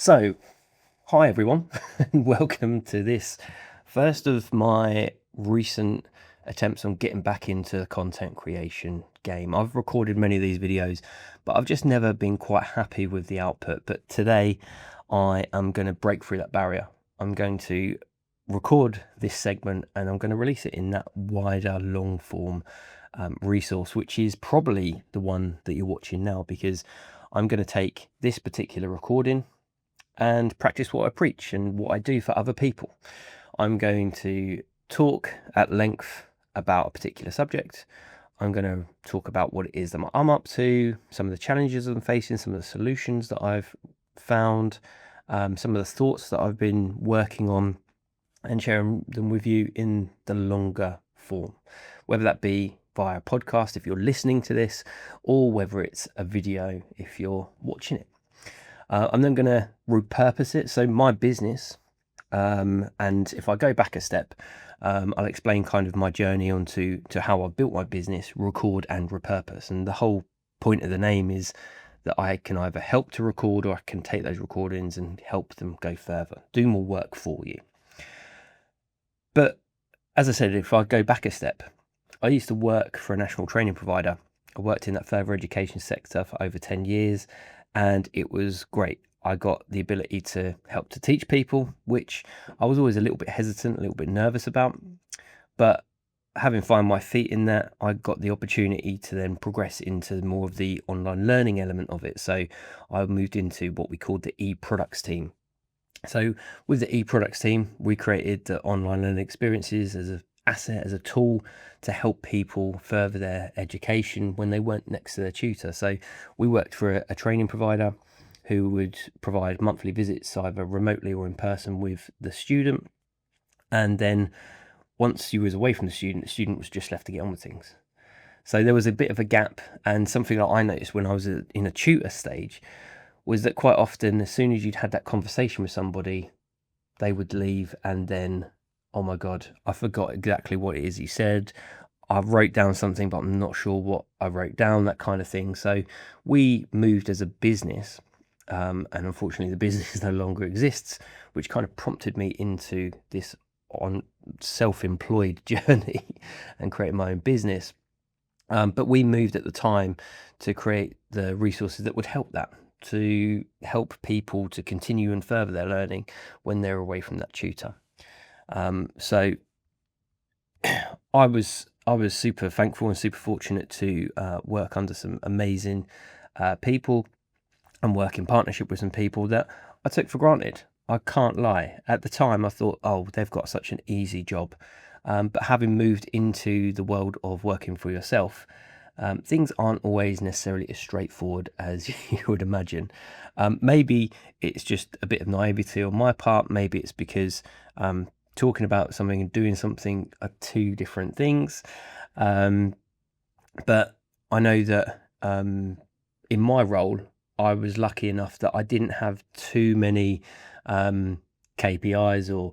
So, hi everyone, and welcome to this first of my recent attempts on getting back into the content creation game. I've recorded many of these videos, but I've just never been quite happy with the output. But today I am going to break through that barrier. I'm going to record this segment and I'm going to release it in that wider long form resource, which is probably the one that you're watching now, because I'm going to take this particular recording and practice what I preach and what I do for other people. I'm going to talk at length about a particular subject. I'm going to talk about what it is that I'm up to, some of the challenges I'm facing, some of the solutions that I've found, some of the thoughts that I've been working on, and sharing them with you in the longer form, whether that be via a podcast if you're listening to this, or whether it's a video if you're watching it. I'm then going to repurpose it. So my business, and if I go back a step, I'll explain kind of my journey onto how I built my business, record and repurpose. And the whole point of the name is that I can either help to record or I can take those recordings and help them go further, do more work for you. But as I said, if I go back a step, I used to work for a national training provider. I worked in that further education sector for over 10 years. And it was great. I got the ability to help to teach people, which I was always a little bit hesitant, a little bit nervous about. But having found my feet in that, I got the opportunity to then progress into more of the online learning element of it. So I moved into what we called the e-products team. So with the e-products team, we created the online learning experiences as an asset, as a tool to help people further their education when they weren't next to their tutor. So we worked for a training provider who would provide monthly visits either remotely or in person with the student. And then once you was away from the student was just left to get on with things. So there was a bit of a gap, and something that I noticed when I was in a tutor stage was that quite often, as soon as you'd had that conversation with somebody, they would leave and then, oh my God, I forgot exactly what it is you said. I wrote down something, but I'm not sure what I wrote down, that kind of thing. So we moved as a business, and unfortunately the business no longer exists, which kind of prompted me into this on self-employed journey and creating my own business. But we moved at the time to create the resources that would help that, to help people to continue and further their learning when they're away from that tutor. So I was super thankful and super fortunate to work under some amazing people and work in partnership with some people that I took for granted. I can't lie. At the time, I thought, oh, they've got such an easy job. But having moved into the world of working for yourself, things aren't always necessarily as straightforward as you would imagine. Maybe it's just a bit of naivety on my part. Maybe it's because talking about something and doing something are two different things. But I know that in my role, I was lucky enough that I didn't have too many KPIs or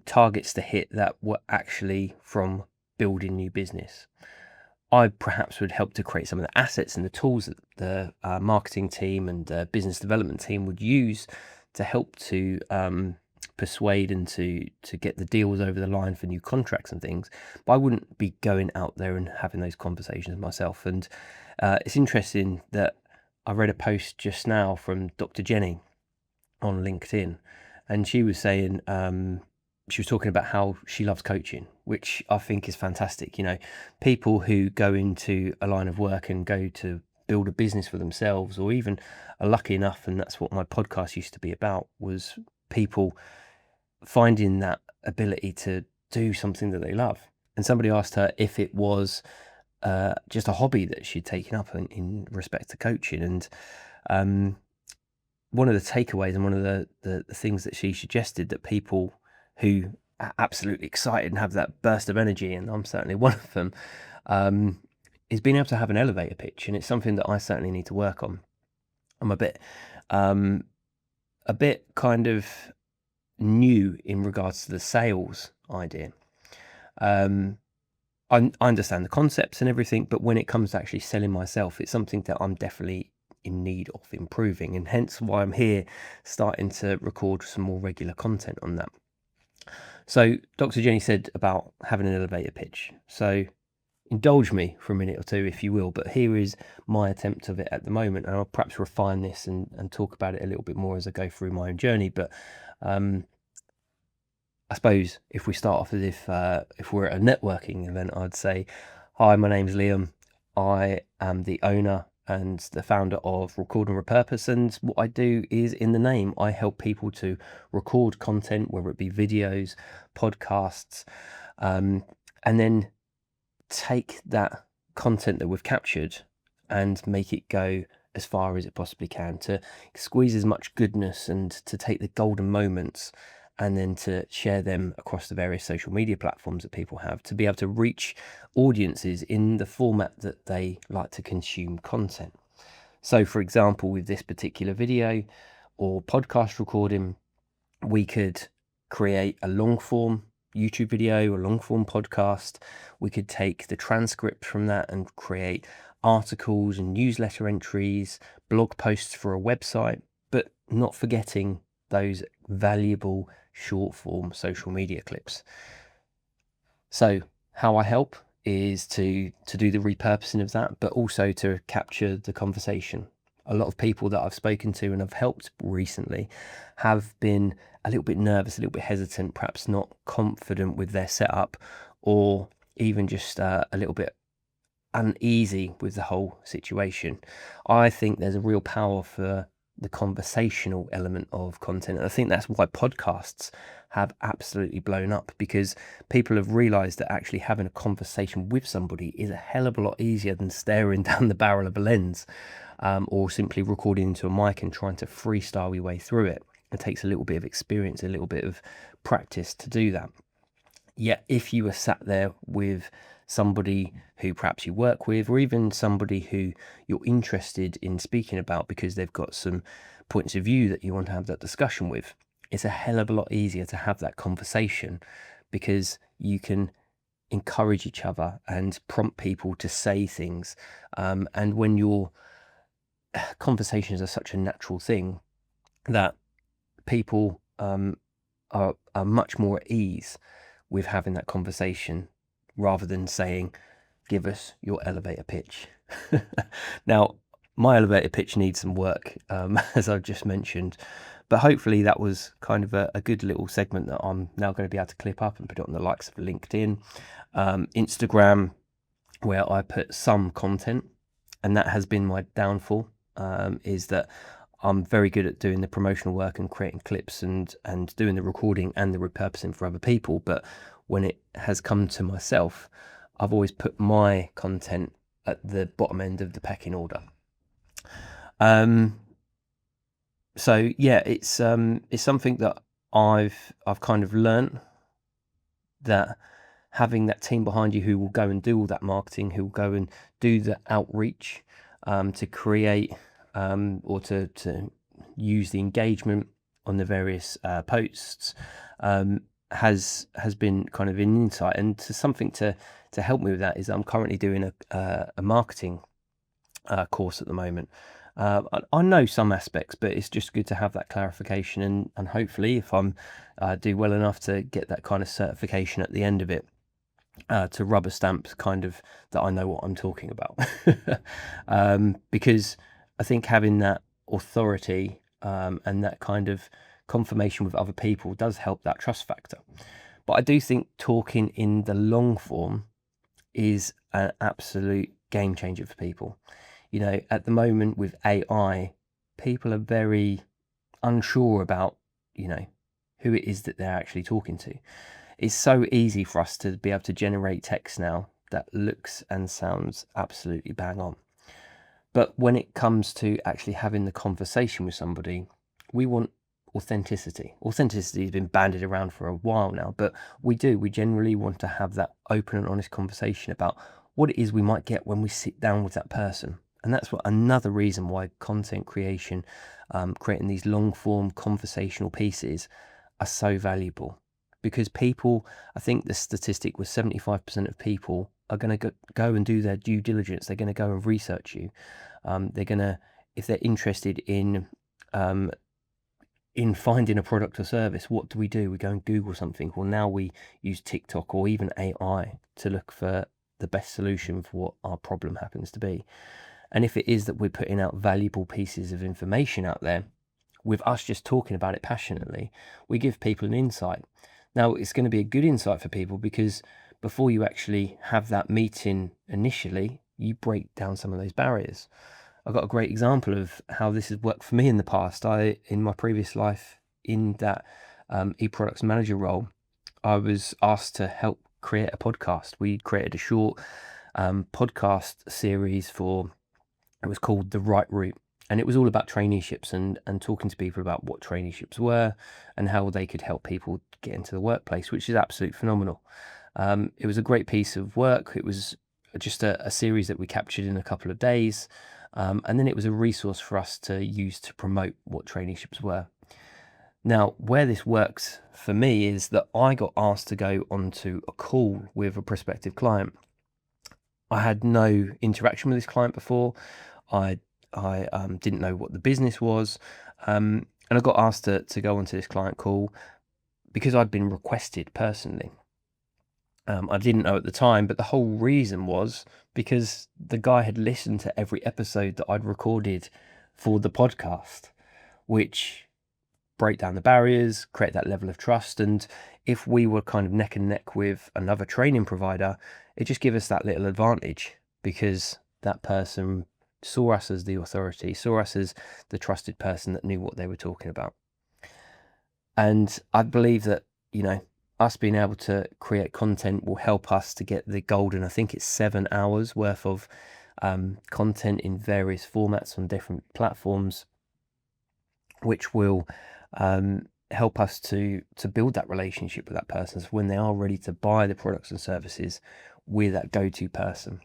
targets to hit that were actually from building new business. I perhaps would help to create some of the assets and the tools that the marketing team and business development team would use to help to persuade and to get the deals over the line for new contracts and things. But I wouldn't be going out there and having those conversations myself. And it's interesting that I read a post just now from Dr. Jenny on LinkedIn, and she was saying, she was talking about how she loves coaching, which I think is fantastic. You know, people who go into a line of work and go to build a business for themselves, or even are lucky enough, and that's what my podcast used to be about, was people finding that ability to do something that they love. And somebody asked her if it was just a hobby that she'd taken up in respect to coaching. And one of the takeaways and one of the things that she suggested, that people who are absolutely excited and have that burst of energy, and I'm certainly one of them, is being able to have an elevator pitch. And it's something that I certainly need to work on. I'm a bit kind of new in regards to the sales idea. I understand the concepts and everything, but when it comes to actually selling myself, it's something that I'm definitely in need of improving, and hence why I'm here starting to record some more regular content on that. So Dr. Jenny said about having an elevator pitch. So indulge me for a minute or two, if you will, but here is my attempt of it at the moment, and I'll perhaps refine this and talk about it a little bit more as I go through my own journey. But I suppose if we start off as if we're at a networking event, I'd say, hi, my name's Liam. I am the owner and the founder of Record and Repurpose, and what I do is, in the name, I help people to record content, whether it be videos, podcasts, and then take that content that we've captured and make it go as far as it possibly can, to squeeze as much goodness and to take the golden moments and then to share them across the various social media platforms that people have, to be able to reach audiences in the format that they like to consume content. So for example, with this particular video or podcast recording, we could create a long form YouTube video, a long form podcast. We could take the transcript from that and create articles and newsletter entries, blog posts for a website, but not forgetting those valuable short form social media clips. So how I help is to do the repurposing of that, but also to capture the conversation. A lot of people that I've spoken to and have helped recently have been a little bit nervous, a little bit hesitant, perhaps not confident with their setup, or even just a little bit uneasy with the whole situation. I think there's a real power for the conversational element of content, and I think that's why podcasts have absolutely blown up, because people have realized that actually having a conversation with somebody is a hell of a lot easier than staring down the barrel of a lens, or simply recording into a mic and trying to freestyle your way through it. It takes a little bit of experience, a little bit of practice to do that. Yet if you were sat there with somebody who perhaps you work with, or even somebody who you're interested in speaking about because they've got some points of view that you want to have that discussion with, it's a hell of a lot easier to have that conversation, because you can encourage each other and prompt people to say things. And when your conversations are such a natural thing, that people are much more at ease with having that conversation, rather than saying, give us your elevator pitch. Now, my elevator pitch needs some work, as I've just mentioned, but hopefully that was kind of a good little segment that I'm now going to be able to clip up and put it on the likes of LinkedIn, Instagram, where I put some content, and that has been my downfall, is that I'm very good at doing the promotional work and creating clips and doing the recording and the repurposing for other people. But when it has come to myself, I've always put my content at the bottom end of the pecking order. So yeah, it's something that I've kind of learnt, that having that team behind you who will go and do all that marketing, who will go and do the outreach, to create or to use the engagement on the various posts, has been kind of an insight. And to something to help me with that is I'm currently doing a marketing course at the moment. I know some aspects, but it's just good to have that clarification, and hopefully if I'm do well enough to get that kind of certification at the end of it, to rubber stamp kind of that I know what I'm talking about. Because I think having that authority and that kind of confirmation with other people does help that trust factor. But I do think talking in the long form is an absolute game changer for people. You know, at the moment with AI, people are very unsure about, you know, who it is that they're actually talking to. It's so easy for us to be able to generate text now that looks and sounds absolutely bang on. But when it comes to actually having the conversation with somebody, we want authenticity. Authenticity has been bandied around for a while now, but we generally want to have that open and honest conversation about what it is we might get when we sit down with that person. And that's another reason why content creation, creating these long form conversational pieces, are so valuable. Because people, I think the statistic was 75% of people are going to go and do their due diligence. They're going to go and research you. They're going to if they're interested in finding a product or service, what do? We go and Google something. Well, now we use TikTok or even AI to look for the best solution for what our problem happens to be. And if it is that we're putting out valuable pieces of information out there, with us just talking about it passionately, we give people an insight. Now, it's going to be a good insight for people because before you actually have that meeting initially, you break down some of those barriers. I've got a great example of how this has worked for me in the past. In my previous life, in that e-products manager role, I was asked to help create a podcast. We created a short podcast series it was called The Right Route. And it was all about traineeships and talking to people about what traineeships were and how they could help people get into the workplace, which is absolutely phenomenal. It was a great piece of work. It was just a series that we captured in a couple of days. And then it was a resource for us to use to promote what traineeships were. Now, where this works for me is that I got asked to go onto a call with a prospective client. I had no interaction with this client before. I didn't know what the business was. And I got asked to go onto this client call because I'd been requested personally. I didn't know at the time, but the whole reason was because the guy had listened to every episode that I'd recorded for the podcast, which break down the barriers, create that level of trust. And if we were kind of neck and neck with another training provider, it just gave us that little advantage because that person saw us as the authority, saw us as the trusted person that knew what they were talking about. And I believe that, us being able to create content will help us to get the golden, I think it's 7 hours worth of content in various formats on different platforms, which will help us to build that relationship with that person. So when they are ready to buy the products and services, we're that go-to person.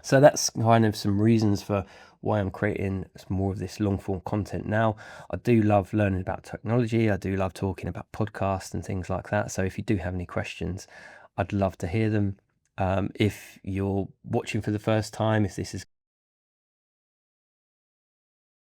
So that's kind of some reasons for why I'm creating more of this long form content now. I do love learning about technology. I do love talking about podcasts and things like that. So if you do have any questions, I'd love to hear them. If you're watching for the first time, if this is